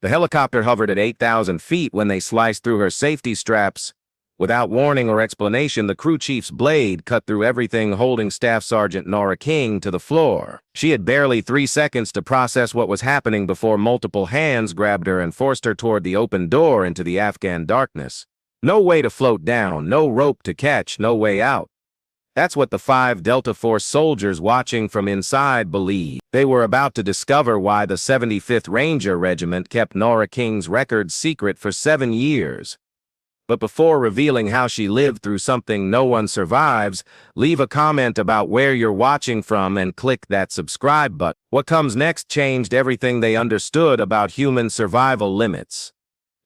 The helicopter hovered at 8,000 feet when they sliced through her safety straps. Without warning or explanation, the crew chief's blade cut through everything, holding Staff Sergeant Norah King to the floor. She had barely 3 seconds to process what was happening before multiple hands grabbed her and forced her toward the open door into the Afghan darkness. No way to float down, no rope to catch, no way out. That's what the 5 Delta Force soldiers watching from inside believed. They were about to discover why the 75th Ranger Regiment kept Norah King's record secret for 7 years. But before revealing how she lived through something no one survives, leave a comment about where you're watching from and click that subscribe button. What comes next changed everything they understood about human survival limits.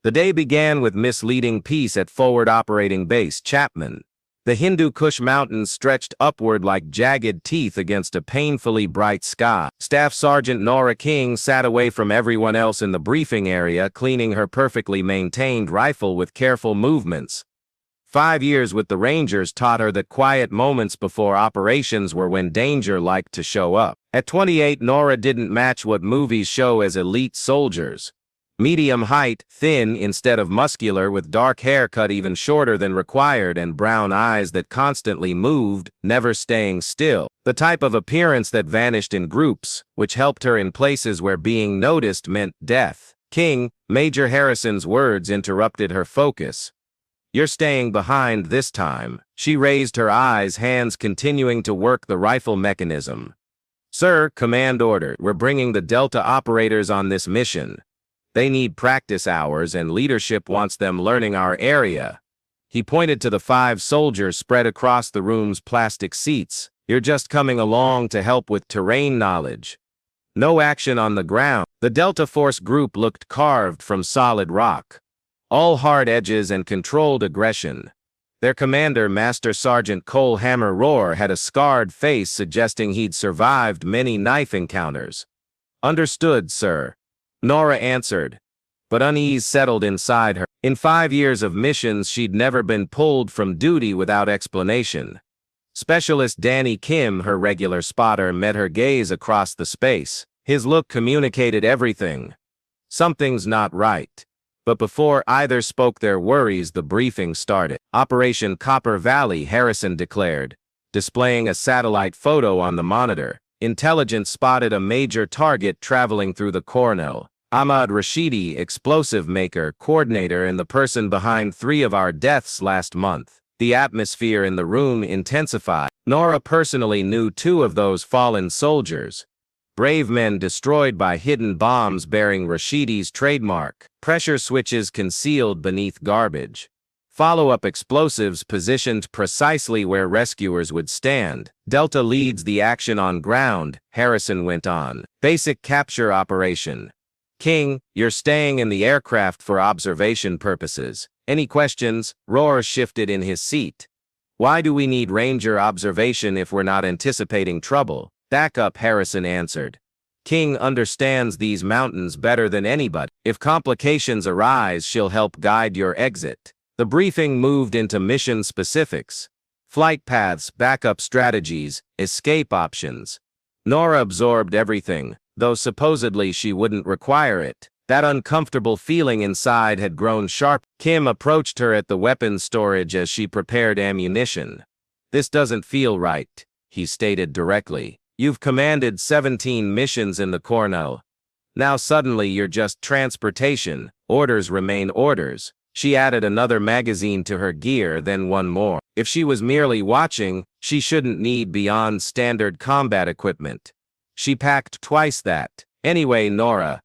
The day began with misleading peace at Forward Operating Base Chapman. The Hindu Kush Mountains stretched upward like jagged teeth against a painfully bright sky. Staff Sergeant Norah King sat away from everyone else in the briefing area, cleaning her perfectly maintained rifle with careful movements. 5 years with the Rangers taught her that quiet moments before operations were when danger liked to show up. At 28, Norah didn't match what movies show as elite soldiers. Medium height, thin instead of muscular, with dark hair cut even shorter than required and brown eyes that constantly moved, never staying still. The type of appearance that vanished in groups, which helped her in places where being noticed meant death. King, Major Harrison's words interrupted her focus. "You're staying behind this time." She raised her eyes, hands continuing to work the rifle mechanism. "Sir, command order. We're bringing the Delta operators on this mission. They need practice hours and leadership wants them learning our area." He pointed to the 5 soldiers spread across the room's plastic seats. "You're just coming along to help with terrain knowledge. No action on the ground." The Delta Force group looked carved from solid rock. All hard edges and controlled aggression. Their commander, Master Sergeant Cole Hammer Rohr, had a scarred face suggesting he'd survived many knife encounters. "Understood, sir," Norah answered, but unease settled inside her. In 5 years of missions, she'd never been pulled from duty without explanation. Specialist Danny Kim, her regular spotter, met her gaze across the space. His look communicated everything. Something's not right. But before either spoke their worries, the briefing started. "Operation Copper Valley," Harrison declared, displaying a satellite photo on the monitor. Intelligence spotted a major target traveling through the Cornell. Ahmad Rashidi, explosive maker, coordinator, and the person behind 3 of our deaths last month. The atmosphere in the room intensified. Norah personally knew 2 of those fallen soldiers. Brave men destroyed by hidden bombs bearing Rashidi's trademark. Pressure switches concealed beneath garbage. Follow-up explosives positioned precisely where rescuers would stand. "Delta leads the action on ground," Harrison went on. "Basic capture operation. King, you're staying in the aircraft for observation purposes. Any questions?" Rohr shifted in his seat. "Why do we need Ranger observation if we're not anticipating trouble?" "Back up," Harrison answered. "King understands these mountains better than anybody. If complications arise, she'll help guide your exit." The briefing moved into mission specifics. Flight paths, backup strategies, escape options. Norah absorbed everything, though supposedly she wouldn't require it. That uncomfortable feeling inside had grown sharp. Kim approached her at the weapons storage as she prepared ammunition. "This doesn't feel right," he stated directly. "You've commanded 17 missions in the Cornell. Now suddenly you're just transportation. Orders remain orders." She added another magazine to her gear, then one more. If she was merely watching, she shouldn't need beyond standard combat equipment. She packed twice that. "Anyway, Norah,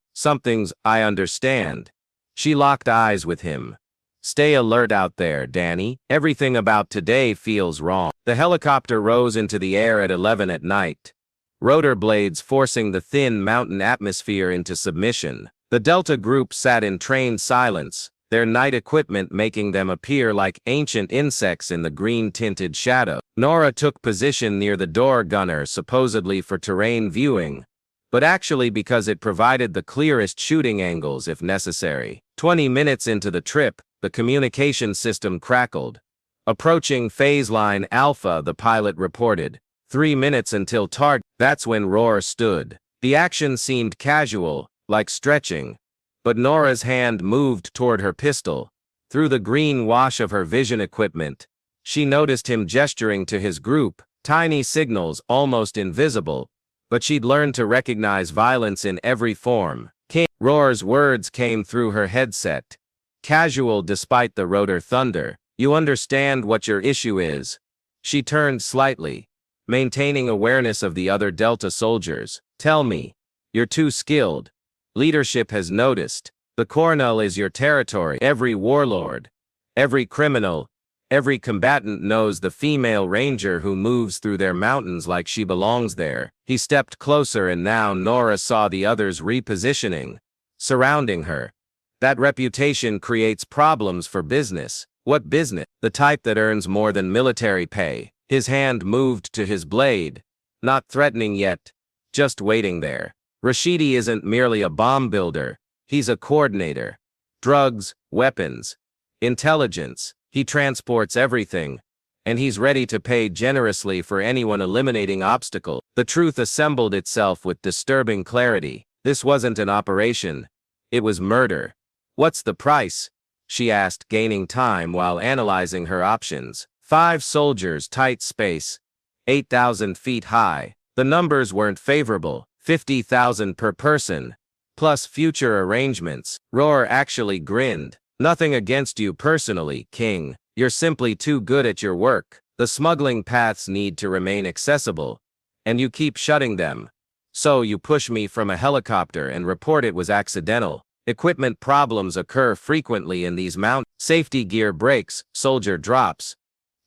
I understand." She locked eyes with him. "Stay alert out there, Danny. Everything about today feels wrong." The helicopter rose into the air at 11 at night. Rotor blades forcing the thin mountain atmosphere into submission. The Delta group sat in trained silence, their night equipment making them appear like ancient insects in the green-tinted shadow. Norah took position near the door gunner, supposedly for terrain viewing, but actually because it provided the clearest shooting angles if necessary. 20 minutes into the trip, the communication system crackled. "Approaching phase line Alpha," the pilot reported. 3 minutes until target. That's when Rohr stood. The action seemed casual, like stretching. But Nora's hand moved toward her pistol. Through the green wash of her vision equipment, she noticed him gesturing to his group, tiny signals almost invisible, but she'd learned to recognize violence in every form. King Roar's words came through her headset. Casual despite the rotor thunder. You understand what your issue is. She turned slightly, maintaining awareness of the other Delta soldiers. Tell me. You're too skilled. Leadership has noticed. The Cornell is your territory. Every warlord, every criminal, every combatant knows the female ranger who moves through their mountains like she belongs there. He stepped closer and now Norah saw the others repositioning, surrounding her. That reputation creates problems for business. What business? The type that earns more than military pay. His hand moved to his blade, not threatening yet, just waiting there. Rashidi isn't merely a bomb builder, he's a coordinator. Drugs, weapons, intelligence, he transports everything, and he's ready to pay generously for anyone eliminating obstacles. The truth assembled itself with disturbing clarity. This wasn't an operation, it was murder. What's the price? She asked, gaining time while analyzing her options. 5 soldiers, tight space, 8,000 feet high. The numbers weren't favorable, 50,000 per person, plus future arrangements. Roar actually grinned. Nothing against you personally, King. You're simply too good at your work. The smuggling paths need to remain accessible, and you keep shutting them. So you push me from a helicopter and report it was accidental. Equipment problems occur frequently in these mountains. Safety gear breaks, soldier drops.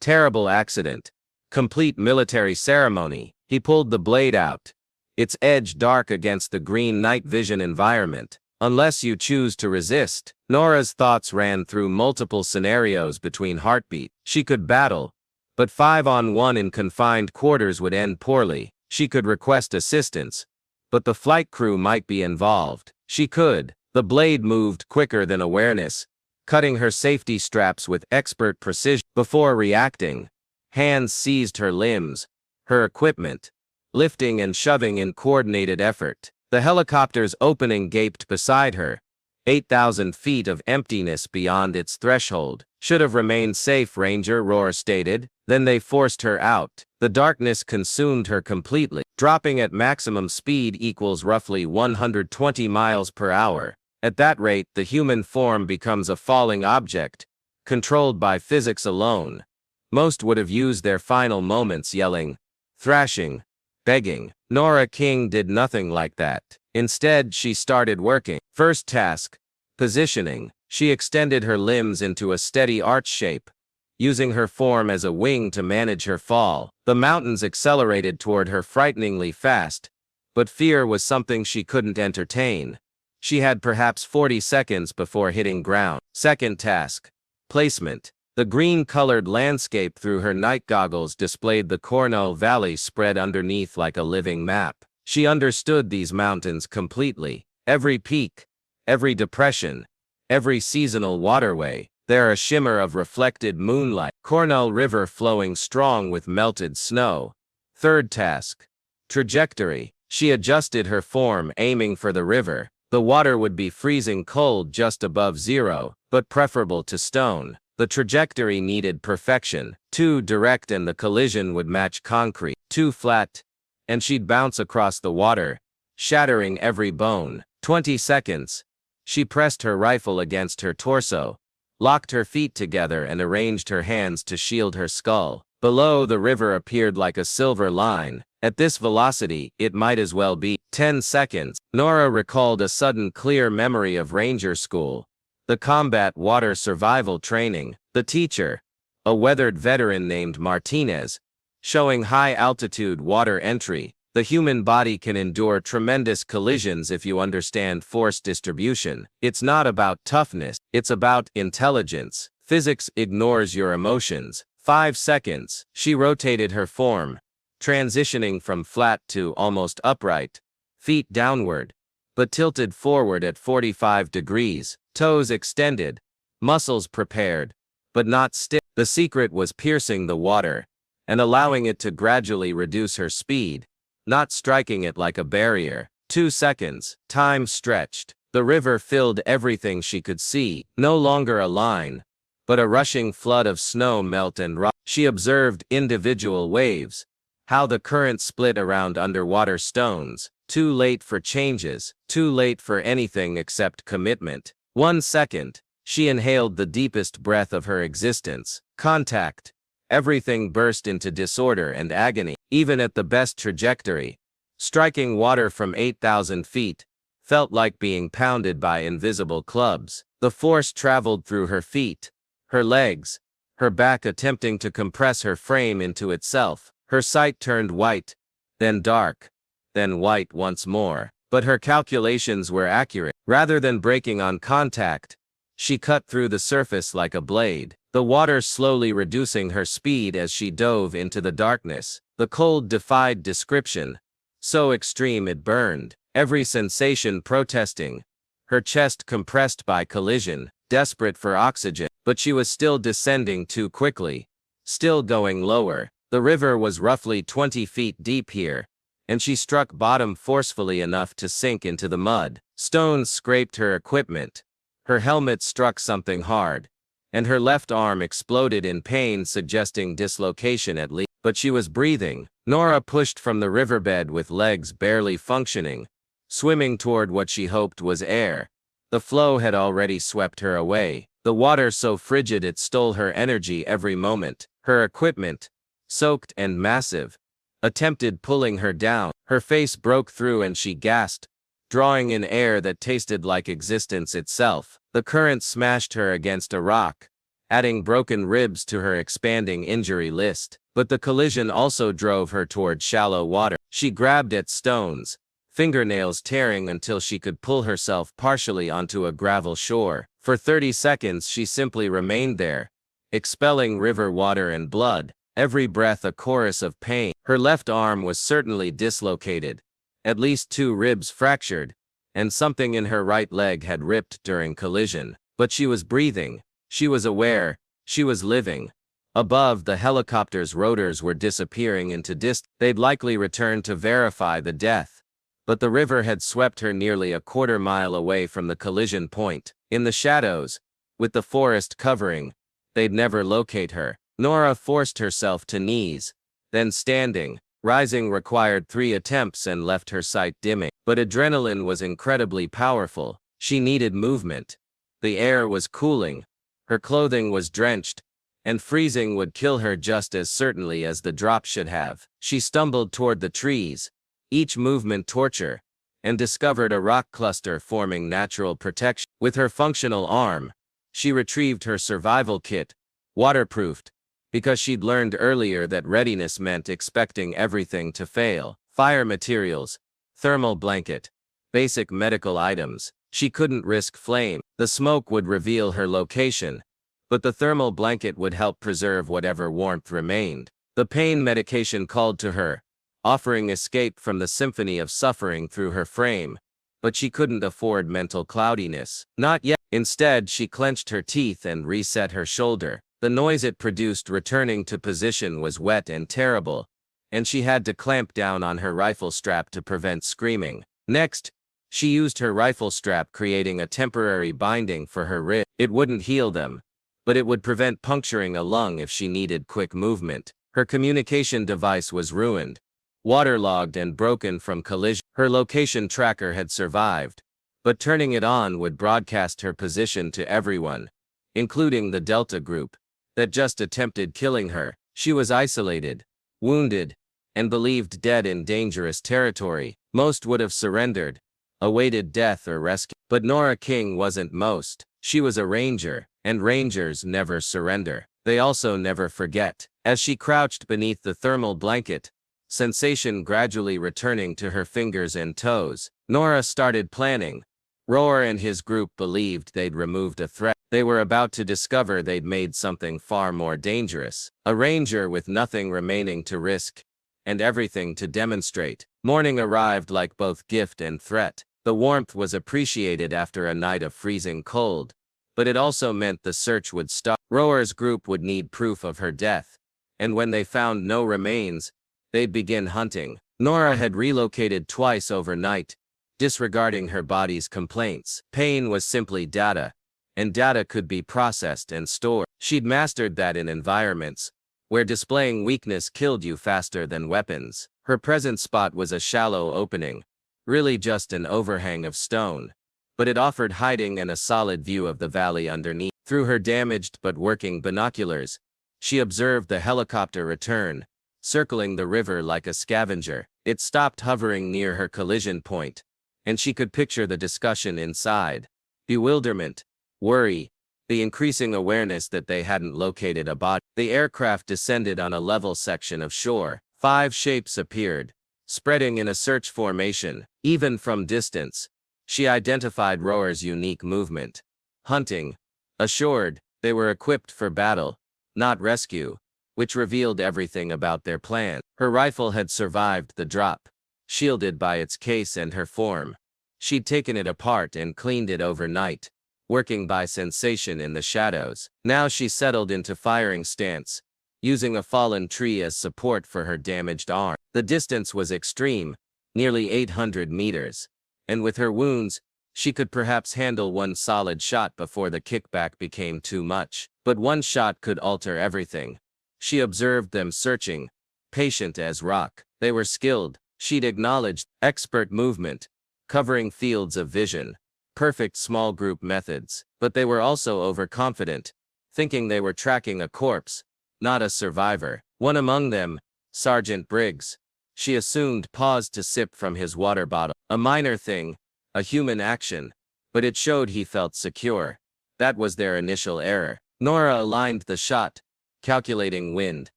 Terrible accident. Complete military ceremony. He pulled the blade out, its edge dark against the green night vision environment. Unless you choose to resist. Nora's thoughts ran through multiple scenarios between heartbeat. She could battle, but 5-on-1 in confined quarters would end poorly. She could request assistance, but the flight crew might be involved. She could. The blade moved quicker than awareness, cutting her safety straps with expert precision. Before reacting, hands seized her limbs, her equipment, lifting and shoving in coordinated effort. The helicopter's opening gaped beside her, 8,000 feet of emptiness beyond its threshold. Should have remained safe, Ranger, Roar stated. Then they forced her out. The darkness consumed her completely. Dropping at maximum speed equals roughly 120 miles per hour. At that rate, the human form becomes a falling object, controlled by physics alone. Most would have used their final moments yelling, thrashing, begging. Norah King did nothing like that. Instead, she started working. First task, positioning. She extended her limbs into a steady arch shape, using her form as a wing to manage her fall. The mountains accelerated toward her frighteningly fast, but fear was something she couldn't entertain. She had perhaps 40 seconds before hitting ground. Second task, placement. The green-colored landscape through her night goggles displayed the Cornell Valley spread underneath like a living map. She understood these mountains completely. Every peak, every depression, every seasonal waterway. There a shimmer of reflected moonlight. Cornell River flowing strong with melted snow. Third task, trajectory. She adjusted her form, aiming for the river. The water would be freezing cold just above zero, but preferable to stone. The trajectory needed perfection. Too direct and the collision would match concrete. Too flat, and she'd bounce across the water, shattering every bone. 20 seconds. She pressed her rifle against her torso, locked her feet together and arranged her hands to shield her skull. Below, the river appeared like a silver line. At this velocity, it might as well be. 10 seconds. Norah recalled a sudden clear memory of Ranger School. The combat water survival training. The teacher, a weathered veteran named Martinez, showing high-altitude water entry. The human body can endure tremendous collisions if you understand force distribution. It's not about toughness, it's about intelligence. Physics ignores your emotions. 5 seconds. She rotated her form, transitioning from flat to almost upright, feet downward, but tilted forward at 45 degrees, toes extended, muscles prepared, but not stiff. The secret was piercing the water and allowing it to gradually reduce her speed, not striking it like a barrier. 2 seconds. Time stretched. The river filled everything she could see, no longer a line, but a rushing flood of snow, melt and rock. She observed individual waves, how the current split around underwater stones. Too late for changes, too late for anything except commitment. 1 second, she inhaled the deepest breath of her existence. Contact. Everything burst into disorder and agony. Even at the best trajectory, striking water from 8,000 feet felt like being pounded by invisible clubs. The force traveled through her feet, her legs, her back, attempting to compress her frame into itself. Her sight turned white, then dark, then white once more. But her calculations were accurate. Rather than breaking on contact, she cut through the surface like a blade, the water slowly reducing her speed as she dove into the darkness. The cold defied description, so extreme it burned, every sensation protesting, her chest compressed by collision, desperate for oxygen. But she was still descending too quickly, still going lower. The river was roughly 20 feet deep here, and she struck bottom forcefully enough to sink into the mud. Stones scraped her equipment. Her helmet struck something hard, and her left arm exploded in pain, suggesting dislocation at least. But she was breathing. Norah pushed from the riverbed with legs barely functioning, swimming toward what she hoped was air. The flow had already swept her away, the water so frigid it stole her energy every moment. Her equipment, soaked and massive, attempted pulling her down. Her face broke through and she gasped, drawing in air that tasted like existence itself. The current smashed her against a rock, adding broken ribs to her expanding injury list. But the collision also drove her toward shallow water. She grabbed at stones, fingernails tearing until she could pull herself partially onto a gravel shore. For 30 seconds she simply remained there, expelling river water and blood, every breath a chorus of pain. Her left arm was certainly dislocated, at least 2 ribs fractured, and something in her right leg had ripped during collision. But she was breathing, she was aware, she was living. Above, the helicopter's rotors were disappearing into distance. They'd likely return to verify the death, but the river had swept her nearly a quarter-mile away from the collision point. In the shadows, with the forest covering, they'd never locate her. Norah forced herself to knees, then standing. Rising required 3 attempts and left her sight dimming. But adrenaline was incredibly powerful. She needed movement. The air was cooling, her clothing was drenched, and freezing would kill her just as certainly as the drop should have. She stumbled toward the trees, each movement torture, and discovered a rock cluster forming natural protection. With her functional arm, she retrieved her survival kit, waterproofed, because she'd learned earlier that readiness meant expecting everything to fail. Fire materials, thermal blanket, basic medical items. She couldn't risk flame. The smoke would reveal her location, but the thermal blanket would help preserve whatever warmth remained. The pain medication called to her, offering escape from the symphony of suffering through her frame, but she couldn't afford mental cloudiness. Not yet. Instead, she clenched her teeth and reset her shoulder. The noise it produced returning to position was wet and terrible, and she had to clamp down on her rifle strap to prevent screaming. Next, she used her rifle strap, creating a temporary binding for her ribs. It wouldn't heal them, but it would prevent puncturing a lung if she needed quick movement. Her communication device was ruined, waterlogged and broken from collision. Her location tracker had survived, but turning it on would broadcast her position to everyone, including the Delta group that just attempted killing her. She was isolated, wounded, and believed dead in dangerous territory. Most would have surrendered, awaited death or rescue. But Norah King wasn't most. She was a ranger, and rangers never surrender. They also never forget. As she crouched beneath the thermal blanket, sensation gradually returning to her fingers and toes, Norah started planning. Roar and his group believed they'd removed a threat. They were about to discover they'd made something far more dangerous. A ranger with nothing remaining to risk, and everything to demonstrate. Morning arrived like both gift and threat. The warmth was appreciated after a night of freezing cold, but it also meant the search would start. Roar's group would need proof of her death, and when they found no remains, they'd begin hunting. Norah had relocated twice overnight, disregarding her body's complaints. Pain was simply data, and data could be processed and stored. She'd mastered that in environments where displaying weakness killed you faster than weapons. Her present spot was a shallow opening, really just an overhang of stone, but it offered hiding and a solid view of the valley underneath. Through her damaged but working binoculars, she observed the helicopter return, circling the river like a scavenger. It stopped hovering near her collision point, and she could picture the discussion inside. Bewilderment, worry, the increasing awareness that they hadn't located a body. The aircraft descended on a level section of shore. 5 shapes appeared, spreading in a search formation. Even from distance, she identified rowers' unique movement. Hunting. Assured, they were equipped for battle, not rescue, which revealed everything about their plan. Her rifle had survived the drop, shielded by its case and her form. She'd taken it apart and cleaned it overnight, working by sensation in the shadows. Now she settled into firing stance, using a fallen tree as support for her damaged arm. The distance was extreme, nearly 800 meters, and with her wounds, she could perhaps handle one solid shot before the kickback became too much. But one shot could alter everything. She observed them searching, patient as rock. They were skilled, she'd acknowledged, expert movement, covering fields of vision. Perfect small group methods, but they were also overconfident, thinking they were tracking a corpse, not a survivor. One among them, Sergeant Briggs, she assumed, paused to sip from his water bottle. A minor thing, a human action, but it showed he felt secure. That was their initial error. Norah aligned the shot, calculating wind,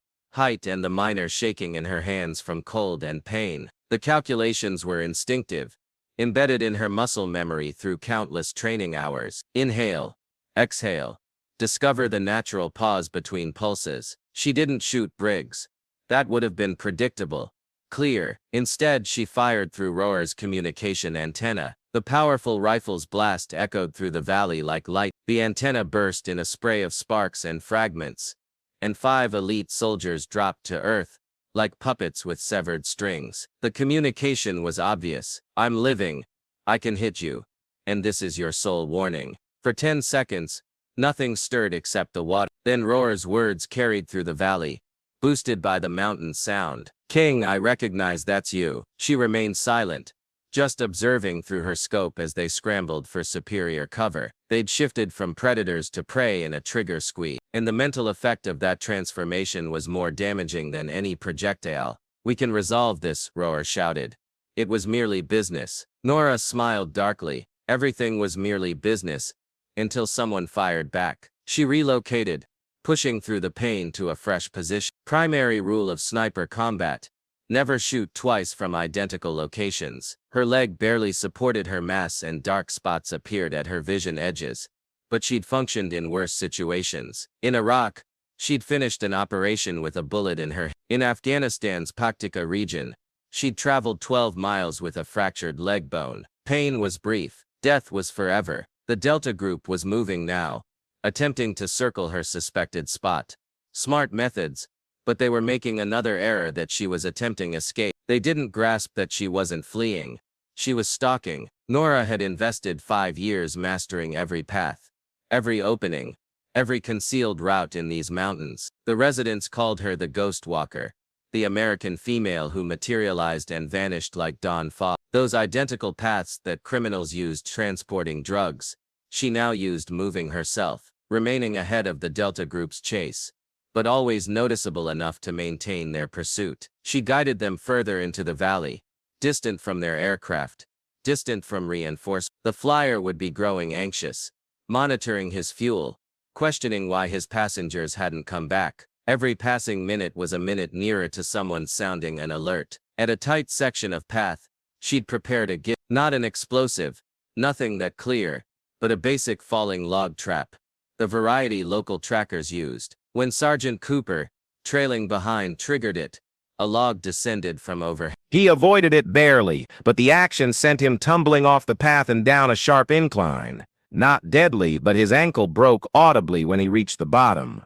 height and the minor shaking in her hands from cold and pain. The calculations were instinctive, embedded in her muscle memory through countless training hours. Inhale, exhale, discover the natural pause between pulses. She didn't shoot Briggs. That would have been predictable, clear. Instead, she fired through Roar's communication antenna. The powerful rifle's blast echoed through the valley like light. The antenna burst in a spray of sparks and fragments, and 5 elite soldiers dropped to earth, like puppets with severed strings. The communication was obvious. I'm living, I can hit you, and this is your sole warning. For 10 seconds, nothing stirred except the water. Then Roar's words carried through the valley, boosted by the mountain sound. King, I recognize that's you. She remained silent, just observing through her scope as they scrambled for superior cover. They'd shifted from predators to prey in a trigger squeeze, and the mental effect of that transformation was more damaging than any projectile. We can resolve this, Roar shouted. It was merely business. Norah smiled darkly. Everything was merely business, until someone fired back. She relocated, pushing through the pain to a fresh position. Primary rule of sniper combat: never shoot twice from identical locations. Her leg barely supported her mass and dark spots appeared at her vision edges, but she'd functioned in worse situations. In Iraq, she'd finished an operation with a bullet in her. In Afghanistan's Paktika region, she'd traveled 12 miles with a fractured leg bone. Pain was brief, death was forever. The Delta Group was moving now, attempting to circle her suspected spot. Smart methods, but they were making another error: that she was attempting escape. They didn't grasp that she wasn't fleeing. She was stalking. Norah had invested 5 years mastering every path, every opening, every concealed route in these mountains. The residents called her the Ghost Walker, the American female who materialized and vanished like dawn fog. Those identical paths that criminals used transporting drugs, she now used moving herself, remaining ahead of the Delta Group's chase, but always noticeable enough to maintain their pursuit. She guided them further into the valley, distant from their aircraft, distant from reinforcements. The flyer would be growing anxious, monitoring his fuel, questioning why his passengers hadn't come back. Every passing minute was a minute nearer to someone sounding an alert. At a tight section of path, she'd prepared a gift. Not an explosive, nothing that clear, but a basic falling log trap, the variety local trackers used. When Sergeant Cooper, trailing behind, triggered it, a log descended from overhead. He avoided it barely, but the action sent him tumbling off the path and down a sharp incline. Not deadly, but his ankle broke audibly when he reached the bottom.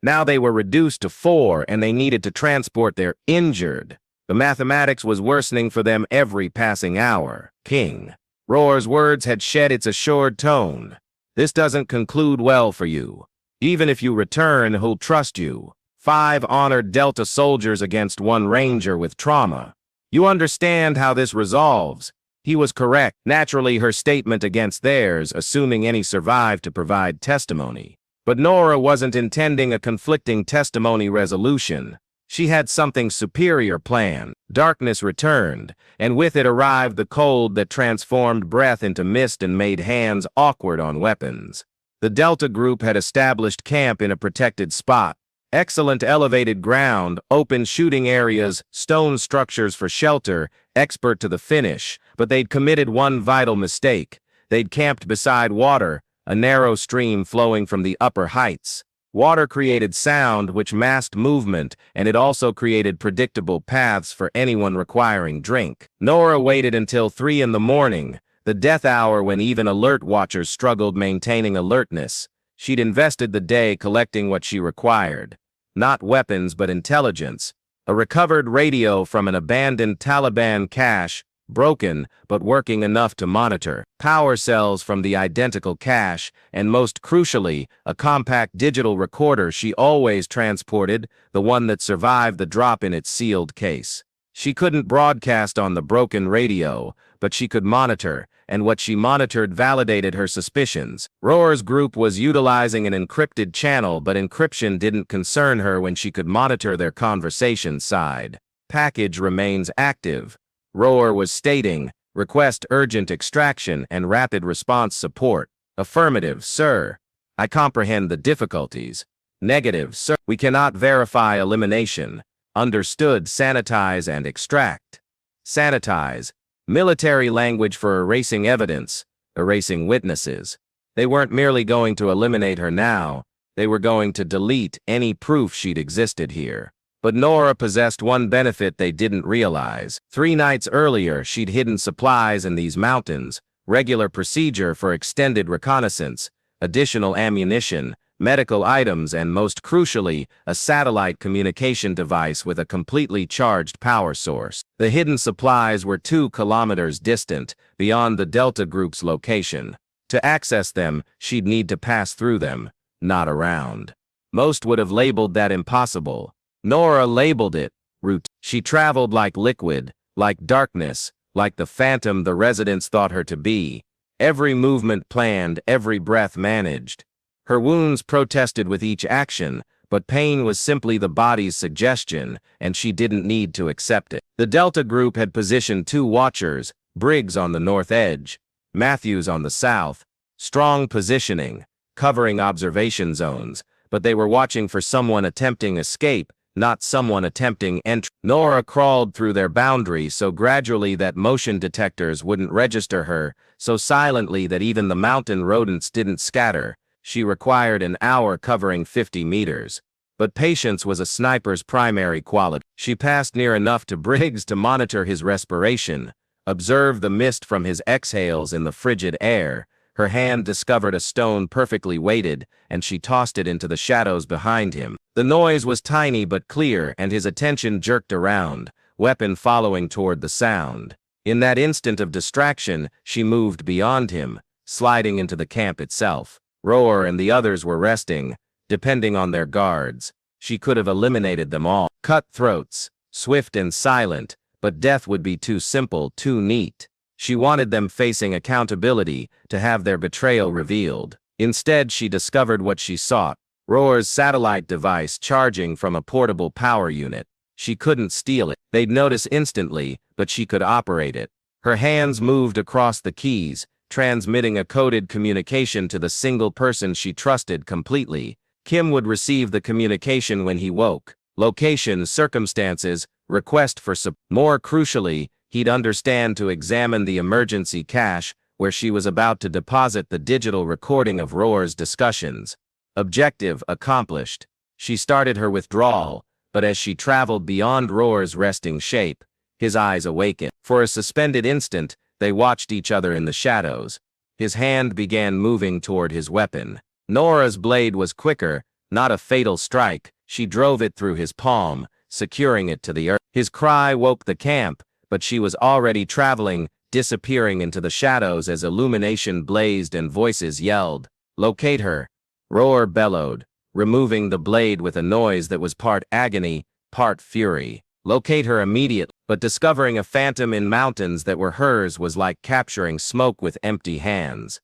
Now they were reduced to 4 and they needed to transport their injured. The mathematics was worsening for them every passing hour. King. Roar's words had shed its assured tone. This doesn't conclude well for you. Even if you return, who'll trust you? 5 honored Delta soldiers against 1 Ranger with trauma. You understand how this resolves. He was correct. Naturally, her statement against theirs, assuming any survived to provide testimony. But Norah wasn't intending a conflicting testimony resolution. She had something superior planned. Darkness returned, and with it arrived the cold that transformed breath into mist and made hands awkward on weapons. The Delta group had established camp in a protected spot. Excellent elevated ground, open shooting areas, stone structures for shelter, expert to the finish, but they'd committed one vital mistake. They'd camped beside water, a narrow stream flowing from the upper heights. Water created sound, which masked movement, and it also created predictable paths for anyone requiring drink. Norah waited until 3 in the morning, the death hour when even alert watchers struggled maintaining alertness. She'd invested the day collecting what she required. Not weapons, but intelligence. A recovered radio from an abandoned Taliban cache, broken but working enough to monitor. Power cells from the identical cache, and most crucially, a compact digital recorder she always transported, the one that survived the drop in its sealed case. She couldn't broadcast on the broken radio, but she could monitor, and what she monitored validated her suspicions. Roar's group was utilizing an encrypted channel, but encryption didn't concern her when she could monitor their conversation side. Package remains active. Roar was stating, request urgent extraction and rapid response support. Affirmative, sir. I comprehend the difficulties. Negative, sir. We cannot verify elimination. Understood, sanitize and extract. Sanitize. Military language for erasing evidence, erasing witnesses. They weren't merely going to eliminate her now, they were going to delete any proof she'd existed here. But Norah possessed one benefit they didn't realize. 3 nights earlier, she'd hidden supplies in these mountains, regular procedure for extended reconnaissance, additional ammunition, medical items, and most crucially, a satellite communication device with a completely charged power source. The hidden supplies were 2 kilometers distant, beyond the Delta Group's location. To access them, she'd need to pass through them, not around. Most would have labeled that impossible. Norah labeled it route. She traveled like liquid, like darkness, like the phantom the residents thought her to be. Every movement planned, every breath managed. Her wounds protested with each action, but pain was simply the body's suggestion, and she didn't need to accept it. The Delta Group had positioned 2 watchers, Briggs on the north edge, Matthews on the south. Strong positioning, covering observation zones, but they were watching for someone attempting escape, not someone attempting entry. Norah crawled through their boundary so gradually that motion detectors wouldn't register her, so silently that even the mountain rodents didn't scatter. She required an hour covering 50 meters. But patience was a sniper's primary quality. She passed near enough to Briggs to monitor his respiration, observe the mist from his exhales in the frigid air. Her hand discovered a stone perfectly weighted, and she tossed it into the shadows behind him. The noise was tiny but clear, and his attention jerked around, weapon following toward the sound. In that instant of distraction, she moved beyond him, sliding into the camp itself. Roar and the others were resting, depending on their guards. She could have eliminated them all. Cutthroats, swift and silent, but death would be too simple, too neat. She wanted them facing accountability, to have their betrayal revealed. Instead, she discovered what she sought. Roar's satellite device charging from a portable power unit. She couldn't steal it. They'd notice instantly, but she could operate it. Her hands moved across the keys, transmitting a coded communication to the single person she trusted completely. Kim would receive the communication when he woke. Location, circumstances, request for support. More crucially, he'd understand to examine the emergency cache, where she was about to deposit the digital recording of Roar's discussions. Objective accomplished. She started her withdrawal, but as she traveled beyond Roar's resting shape, his eyes awakened. For a suspended instant, they watched each other in the shadows. His hand began moving toward his weapon. Norah's blade was quicker, not a fatal strike. She drove it through his palm, securing it to the earth. His cry woke the camp, but she was already traveling, disappearing into the shadows as illumination blazed and voices yelled. "Locate her!" Roar bellowed, removing the blade with a noise that was part agony, part fury. Locate her immediately. But discovering a phantom in mountains that were hers was like capturing smoke with empty hands.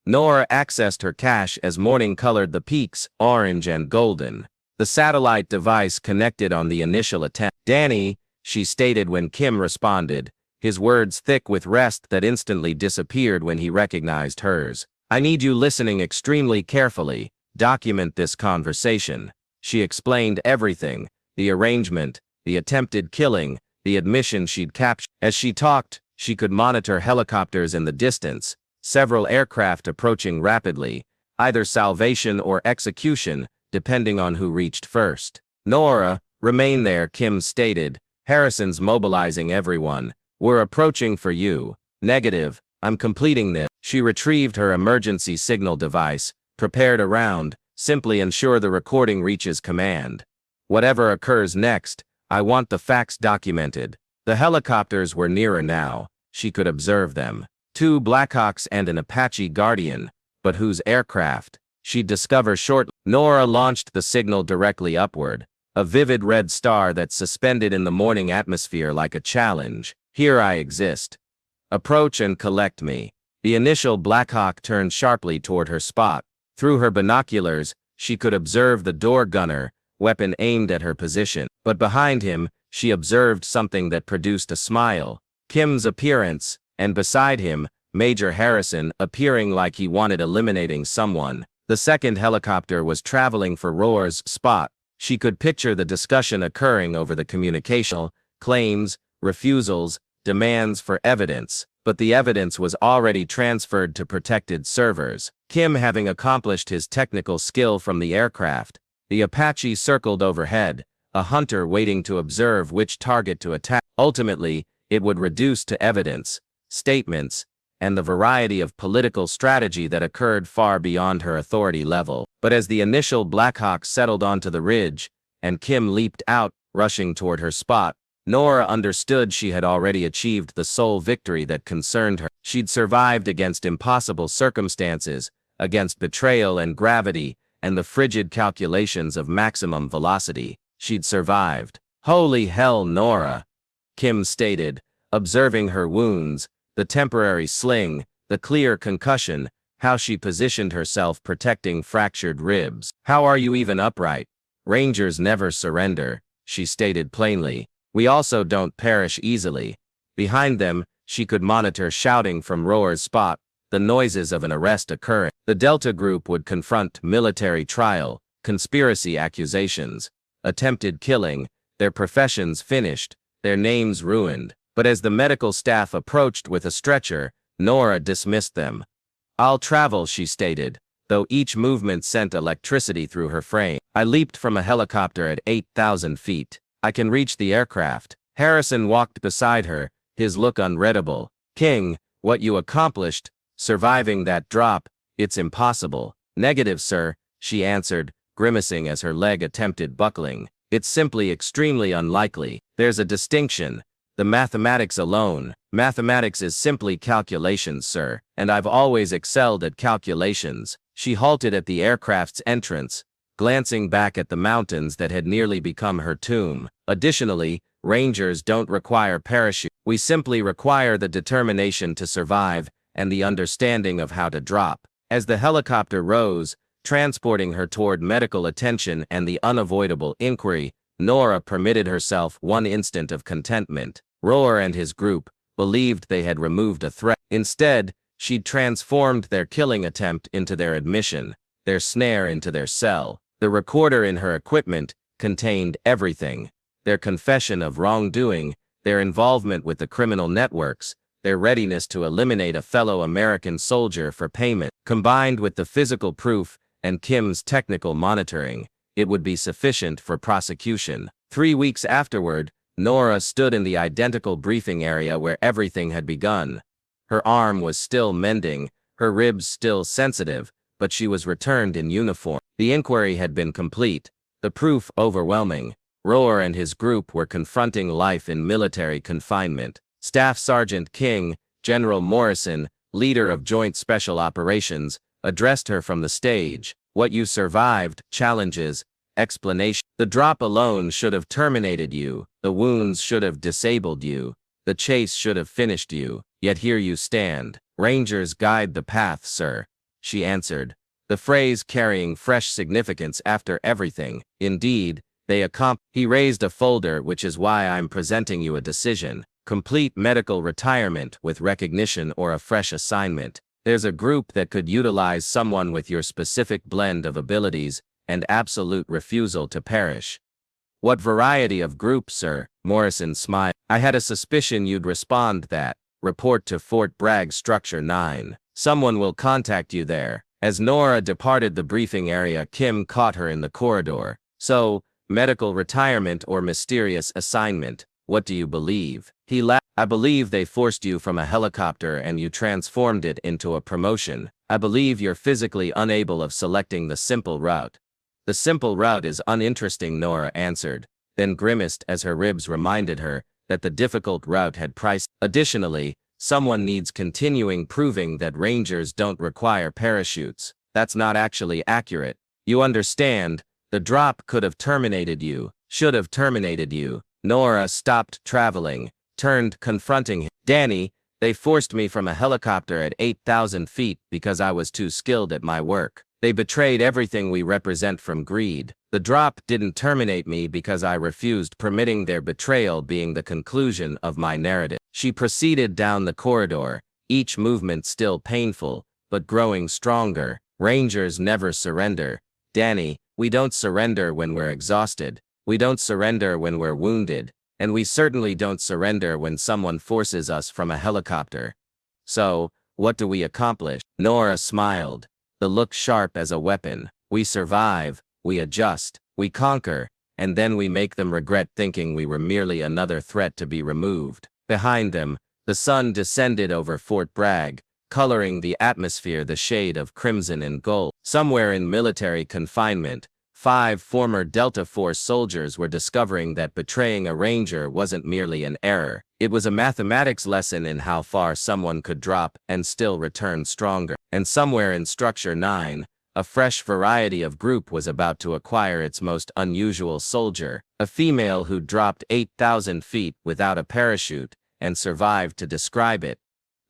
Norah accessed her cache as morning colored the peaks, orange and golden. The satellite device connected on the initial attempt. "Danny," she stated when Kim responded, his words thick with rest that instantly disappeared when he recognized hers. "I need you listening extremely carefully. Document this conversation." She explained everything, the arrangement, the attempted killing, the admission she'd captured. As she talked, she could monitor helicopters in the distance, several aircraft approaching rapidly, either salvation or execution, depending on who reached first. "Norah, remain there," Kim stated. "Harrison's mobilizing everyone. We're approaching for you." "Negative, I'm completing this." She retrieved her emergency signal device, prepared a round. "Simply ensure the recording reaches command. Whatever occurs next, I want the facts documented." The helicopters were nearer now. She could observe them. 2 Blackhawks and an Apache Guardian. But whose aircraft? She'd discover shortly. Norah launched the signal directly upward, a vivid red star that suspended in the morning atmosphere like a challenge. "Here I exist. Approach and collect me." The initial Blackhawk turned sharply toward her spot. Through her binoculars, she could observe the door gunner, weapon aimed at her position. But behind him, she observed something that produced a smile. Kim's appearance, and beside him, Major Harrison, appearing like he wanted eliminating someone. The second helicopter was traveling for Roar's spot. She could picture the discussion occurring over the communication, claims, refusals, demands for evidence. But the evidence was already transferred to protected servers. Kim having accomplished his technical skill from the aircraft, the Apache circled overhead, a hunter waiting to observe which target to attack. Ultimately, it would reduce to evidence, statements, and the variety of political strategy that occurred far beyond her authority level. But as the initial Blackhawk settled onto the ridge, and Kim leaped out, rushing toward her spot, Norah understood she had already achieved the sole victory that concerned her. She'd survived against impossible circumstances, against betrayal and gravity, and the frigid calculations of maximum velocity. She'd survived. "Holy hell, Norah," Kim stated, observing her wounds, the temporary sling, the clear concussion, how she positioned herself protecting fractured ribs. "How are you even upright?" "Rangers never surrender," she stated plainly. "We also don't perish easily." Behind them, she could monitor shouting from Roar's spot, the noises of an arrest occurring. The Delta Group would confront military trial, conspiracy accusations, attempted killing, their professions finished, their names ruined. But as the medical staff approached with a stretcher, Norah dismissed them. "I'll travel," she stated, though each movement sent electricity through her frame. "I leaped from a helicopter at 8,000 feet. I can reach the aircraft." Harrison walked beside her, his look unreadable. "King, what you accomplished, surviving that drop, it's impossible." "Negative, sir," she answered, grimacing as her leg attempted buckling. "It's simply extremely unlikely. There's a distinction. The mathematics alone. Mathematics is simply calculations, sir, and I've always excelled at calculations." She halted at the aircraft's entrance, glancing back at the mountains that had nearly become her tomb. "Additionally, Rangers don't require parachute. We simply require the determination to survive and the understanding of how to drop." As the helicopter rose, transporting her toward medical attention and the unavoidable inquiry, Norah permitted herself one instant of contentment. Roar and his group believed they had removed a threat. Instead, she'd transformed their killing attempt into their admission, their snare into their cell. The recorder in her equipment contained everything: their confession of wrongdoing, their involvement with the criminal networks, their readiness to eliminate a fellow American soldier for payment. Combined with the physical proof and Kim's technical monitoring, it would be sufficient for prosecution. 3 weeks afterward, Norah stood in the identical briefing area where everything had begun. Her arm was still mending, her ribs still sensitive, but she was returned in uniform. The inquiry had been complete, the proof overwhelming. Roar and his group were confronting life in military confinement. Staff Sergeant King, General Morrison, leader of Joint Special Operations, addressed her from the stage. What you survived, challenges, explanation. The drop alone should have terminated you, the wounds should have disabled you, the chase should have finished you, yet here you stand. Rangers guide the path, sir, she answered, the phrase carrying fresh significance after everything. Indeed, they He raised a folder, which is why I'm presenting you a decision. Complete medical retirement with recognition or a fresh assignment. There's a group that could utilize someone with your specific blend of abilities and absolute refusal to perish. What variety of group, sir? Morrison smiled. I had a suspicion you'd respond that. Report to Fort Bragg Structure 9. Someone will contact you there. As Norah departed the briefing area, Kim caught her in the corridor. So, medical retirement or mysterious assignment, what do you believe? He laughed. I believe they forced you from a helicopter and you transformed it into a promotion. I believe you're physically unable of selecting the simple route. The simple route is uninteresting, Norah answered, then grimaced as her ribs reminded her that the difficult route had price. Additionally, someone needs continuing proving that Rangers don't require parachutes. That's not actually accurate. You understand, the drop could have terminated you, should have terminated you. Norah stopped traveling, turned confronting him. Danny, they forced me from a helicopter at 8,000 feet because I was too skilled at my work. They betrayed everything we represent from greed. The drop didn't terminate me because I refused, permitting their betrayal being the conclusion of my narrative. She proceeded down the corridor, each movement still painful, but growing stronger. Rangers never surrender. Danny, we don't surrender when we're exhausted. We don't surrender when we're wounded. And we certainly don't surrender when someone forces us from a helicopter. So, what do we accomplish? Norah smiled, the look sharp as a weapon. We survive, we adjust, we conquer, and then we make them regret thinking we were merely another threat to be removed. Behind them, the sun descended over Fort Bragg, coloring the atmosphere the shade of crimson and gold. Somewhere in military confinement, 5 former Delta Force soldiers were discovering that betraying a Ranger wasn't merely an error. It was a mathematics lesson in how far someone could drop and still return stronger. And somewhere in Structure 9, a fresh variety of group was about to acquire its most unusual soldier, a female who dropped 8,000 feet without a parachute and survived to describe it.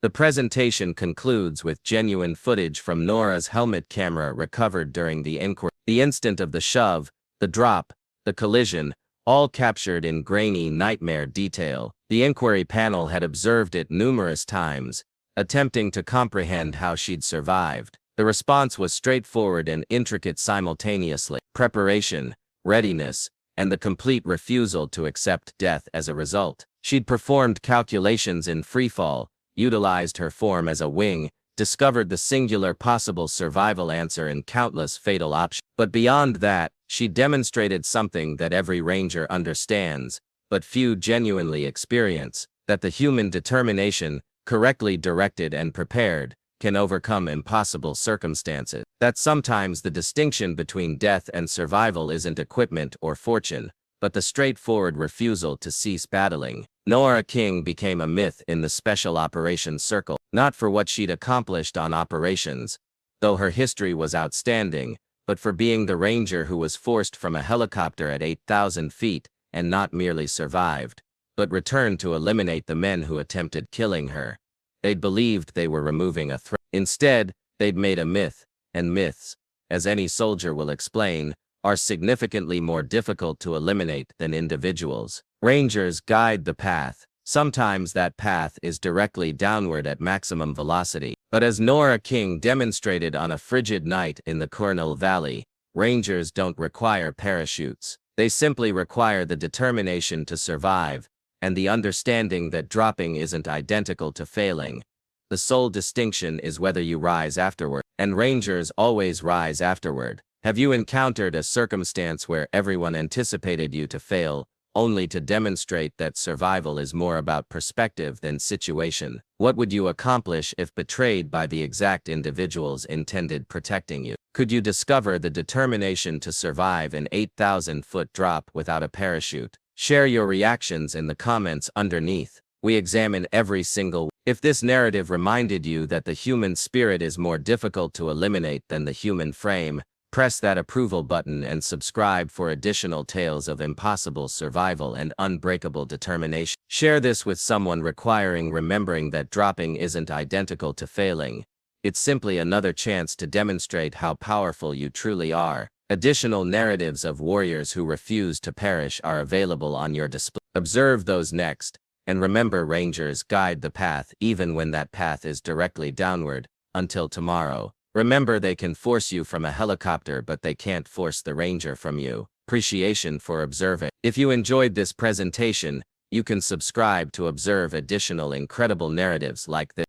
The presentation concludes with genuine footage from Norah's helmet camera recovered during the inquiry. The instant of the shove, the drop, the collision, all captured in grainy nightmare detail. The inquiry panel had observed it numerous times, attempting to comprehend how she'd survived. The response was straightforward and intricate simultaneously. Preparation, readiness, and the complete refusal to accept death as a result. She'd performed calculations in freefall, utilized her form as a wing, discovered the singular possible survival answer in countless fatal options. But beyond that, she demonstrated something that every Ranger understands, but few genuinely experience, that the human determination, correctly directed and prepared, can overcome impossible circumstances. That sometimes the distinction between death and survival isn't equipment or fortune, but the straightforward refusal to cease battling. Norah King became a myth in the Special Operations Circle, not for what she'd accomplished on operations, though her history was outstanding, but for being the Ranger who was forced from a helicopter at 8,000 feet and not merely survived, but returned to eliminate the men who attempted killing her. They'd believed they were removing a threat. Instead, they'd made a myth, and myths, as any soldier will explain, are significantly more difficult to eliminate than individuals. Rangers guide the path. Sometimes that path is directly downward at maximum velocity. But as Norah King demonstrated on a frigid night in the Kurnal Valley, Rangers don't require parachutes. They simply require the determination to survive, and the understanding that dropping isn't identical to failing. The sole distinction is whether you rise afterward, and Rangers always rise afterward. Have you encountered a circumstance where everyone anticipated you to fail, only to demonstrate that survival is more about perspective than situation. What would you accomplish if betrayed by the exact individuals intended protecting you? Could you discover the determination to survive an 8,000-foot drop without a parachute? Share your reactions in the comments underneath. We examine every single. If this narrative reminded you that the human spirit is more difficult to eliminate than the human frame, press that approval button and subscribe for additional tales of impossible survival and unbreakable determination. Share this with someone remembering that dropping isn't identical to failing. It's simply another chance to demonstrate how powerful you truly are. Additional narratives of warriors who refuse to perish are available on your display. Observe those next, and remember, Rangers guide the path even when that path is directly downward. Until tomorrow. Remember, they can force you from a helicopter, but they can't force the Ranger from you. Appreciation for observing. If you enjoyed this presentation, you can subscribe to observe additional incredible narratives like this.